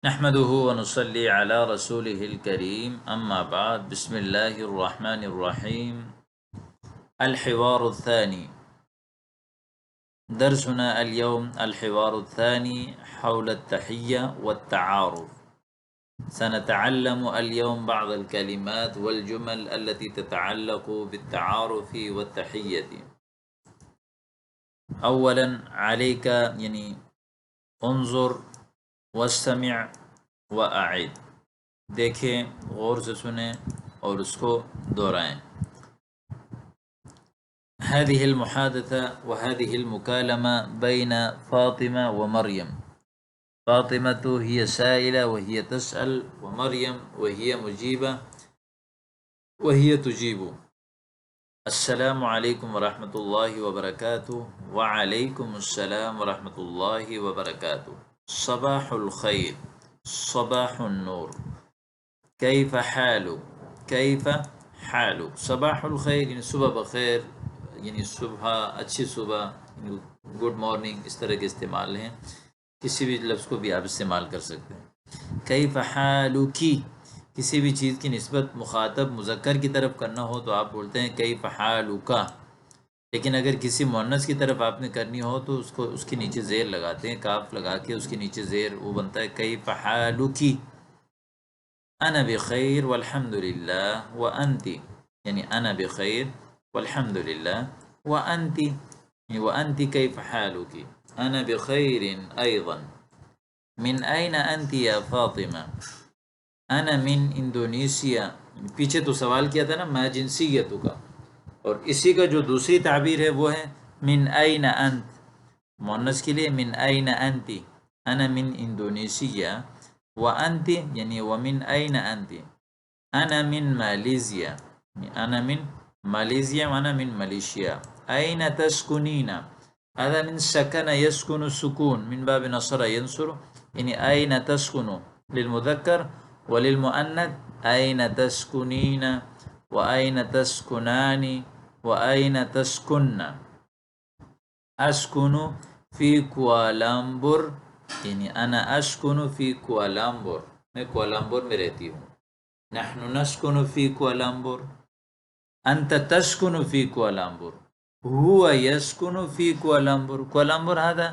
नहमदुहु व नुसल्ली अला रसूलिहिल करीम अम्मा बाद बिस्मिल्लाहिर रहमानिर रहीम अल हिवारुत थानी दर्सुना अल यौम अल हिवारुत थानी हौल अत-तहिय्या वत तआरुफ सनतअल्लमु अल यौम बअद अल कलिमात वल जुमल अल्लती ततअल्लक़ु बित तआरुफी वत तहिय्यती। अव्वलन अलैका यानी उन्जुर वस्तमिअ व अईद, देखें, गौर से सुने और उसको दोहराएं। हादिहिल मुहादसा व हादिहिल मुकालमा बैन फ़ातिमा व मरियम। फ़ातिमतु हिय साइला व हिय तसअल व मरियम व हिय मुजीबा व हिय तुजीबु। अस्सलामु अलैकुम व रहमतुल्लाहि व बरकातुहु। व अलैकुम अस्सलाम व रहमतुल्लाहि व बरकातुहु। सबाहुल खैर, सबाहुन नूर। कैफ़ हालु, कैफ़ हालु। सबाहुल खैर यानी सुबह बखैर, यानी सुबह, अच्छी सुबह, गुड मॉर्निंग, इस तरह के इस्तेमाल हैं। किसी भी लफ्ज़ को भी आप इस्तेमाल कर सकते हैं। कैफ़ हालुकी, किसी भी चीज़ की निस्बत मुखातब मुज़क्कर की तरफ करना हो तो आप बोलते हैं कैफ़ हालुका। लेकिन अगर किसी मुअन्नस की तरफ आपने करनी हो तो उसको उसके नीचे ज़ेर लगाते हैं, काफ लगा के उसके नीचे ज़ेर, वो बनता है कैफ़ हालुकी। अना बिखैर वल्हम्दुलिल्लाह व अंती, यानी अना बिखैर वल्हम्दुलिल्लाह व अंती, व अंती कैफ़ हालुकी। अना बिखैरिन अयज़न। मिन ऐन अंती या फ़ातिमा। अना मिन इंडोनेशिया। पीछे तो सवाल किया था ना मा जिनसियतु का, और इसी का जो दूसरी ताबीर है वो है मिन ऐन अंत, मुअन्नस के लिए मिन ऐन अंती। अना मिन इंडोनेशिया व अंती यानी व मिन ऐन अंती। अना मिन मालेशिया, अना मिन मालेशिया व अना मिन मलेशिया। ऐन तस्कुनीना, अना मिन सकन यस्कुनु सुकून मिन बाब नसर यंसुर, यानी ऐन तस्कुनु लिलमुज़क्कर व लिलमुअन्नथ ऐन तस्कुनीना व ऐन तस्कुनानी व ऐन तस्कुन्ना। अस्कुनु फ़ी कुआलालंपुर, यानी अना अस्कुनु फ़ी कुआलालंपुर, मैं कुआलालंपुर में रहती हूँ। नहनु नस्कुनु फ़ी कुआलालंपुर। अंत तस्कुनु फ़ी कुआलालंपुर। हुवा यस्कुनु फ़ी कुआलालंपुर। कुआलालंपुर हादा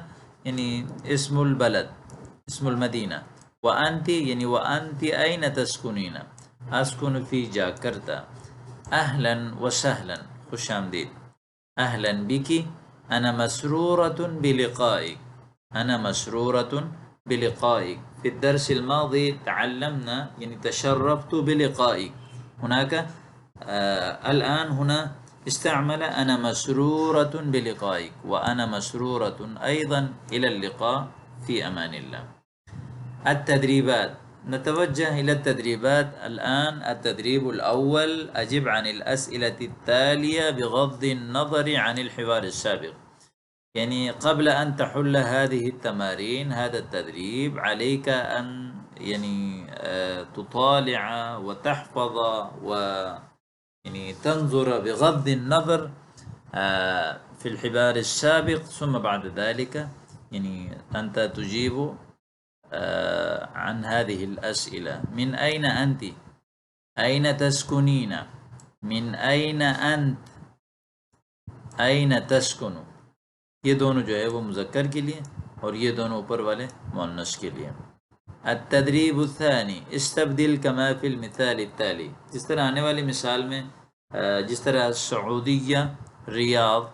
यानी इस्मुल बलद, इस्मुल मदीना। व अंती यानी व अंती ऐन तस्कुनीना। अस्कुनु फ़ी जाकर्ता। अहलन व सहलन, खुश आमदीद। अहलन बिकी। अना मसरूरतुन बिलिक़ाइक। अना मसरूरतुन बिलिक़ाइक। फ़ी दर्सिल माज़ी तअल्लमना यानी तशर्रफ़्तु बिलिक़ाइक। हुनाक अलआन हुना इस्तअमल अना मसरूरतुन बिलिक़ाइक व अना मसरूरतुन अयज़न इलल लिक़ा फ़ी अमानिल्लाह। التدريبات، نتوجه إلى التدريبات الآن. التدريب الأول: أجب عن الأسئلة التالية بغض النظر عن الحوار السابق. يعني قبل أن تحل هذه التمارين، هذا التدريب، عليك أن يعني تطالع وتحفظ و يعني تنظر بغض النظر في الحوار السابق، ثم بعد ذلك يعني أنت تجيب عن هذه الأسئلة. من أين أنت؟ أين تسكنين؟ من أين أنت؟ أين تسكن؟ ये दोनों जो है वो मुज़क्कर के लिए और ये दोनों ऊपर वाले मुअन्नस के लिए। التدريب الثاني: استبدل كما في المثال التالي। जिस तरह आने वाली मिसाल में जिस तरह सऊदीया रियाद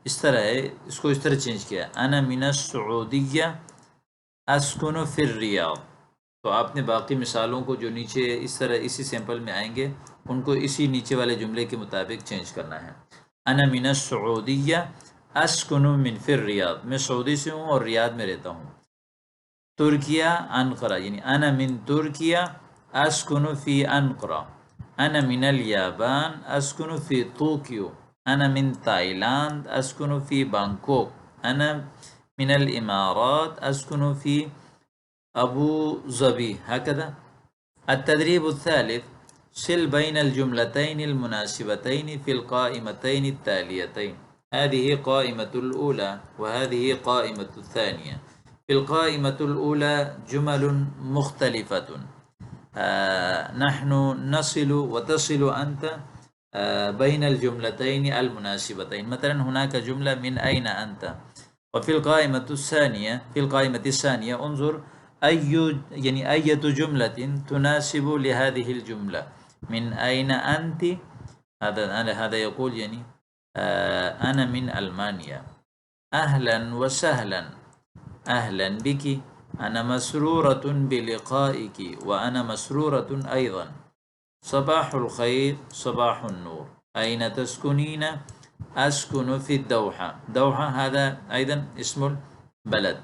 इस तरह है, इसको इस तरह चेंज किया, अना मिनस सऊदीया अस्कुनु फिर रियाद। तो आपने बाकी मिसालों को जो नीचे इस तरह इसी सैंपल में आएंगे उनको इसी नीचे वाले जुमले के मुताबिक चेंज करना है। अना मिनस सऊदीया अस्कुनु मिन फिर रियाद, मैं सऊदी से हूँ और रियाद में रहता हूँ। तुर्किया अनकरा, यानी अना मिन तुर्किया अस्कुनु फ़ी अनकरा। अना मिनल याबान अस्कुनु फ़ी टोक्यो। अना मिन ताइलांद अस्कुनु फ़ी बैंकॉक। अना मिनल इमारात अस्कुनु फ़ी अबू ज़बी। हकदा। التدريب الثالث: सिल बैन الजुमलतैन المناسبتين في القائمتين التاليتين. هذه قائمة الأولى وهذه قائمة الثانية. फिल क़ाइमतुल ऊला जुमलुन मुख्तलिफ़तुन, नहनु नसिलु व तसिलु अंत बैनल जुमलतैन अल मुनासिबतैन। मसलन हुनाका जुमला मिन ऐना अंत। व फिल क़ाइमति सानिया उन्जुर अय्यु यानी अय्यतु जुमलतिन तुनासिबु लिहादिहिल जुमला मिन ऐना अंति। هذا يقول يعني أنا من ألمانيا، أهلا وسهلا، أهلا بك، أنا مسرورة بلقائك وأنا مسرورة أيضا، صباح الخير، صباح النور، أين تسكنين؟ أسكن في الدوحة، دوحة هذا أيضا اسم البلد।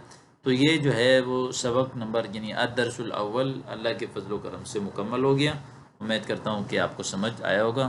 तो ये जो है वो सबक नंबर यानी अद-दर्सुल अव्वल अल्लाह के फजल करम से मुकम्मल हो गया। उम्मीद करता हूँ कि आपको समझ आया होगा।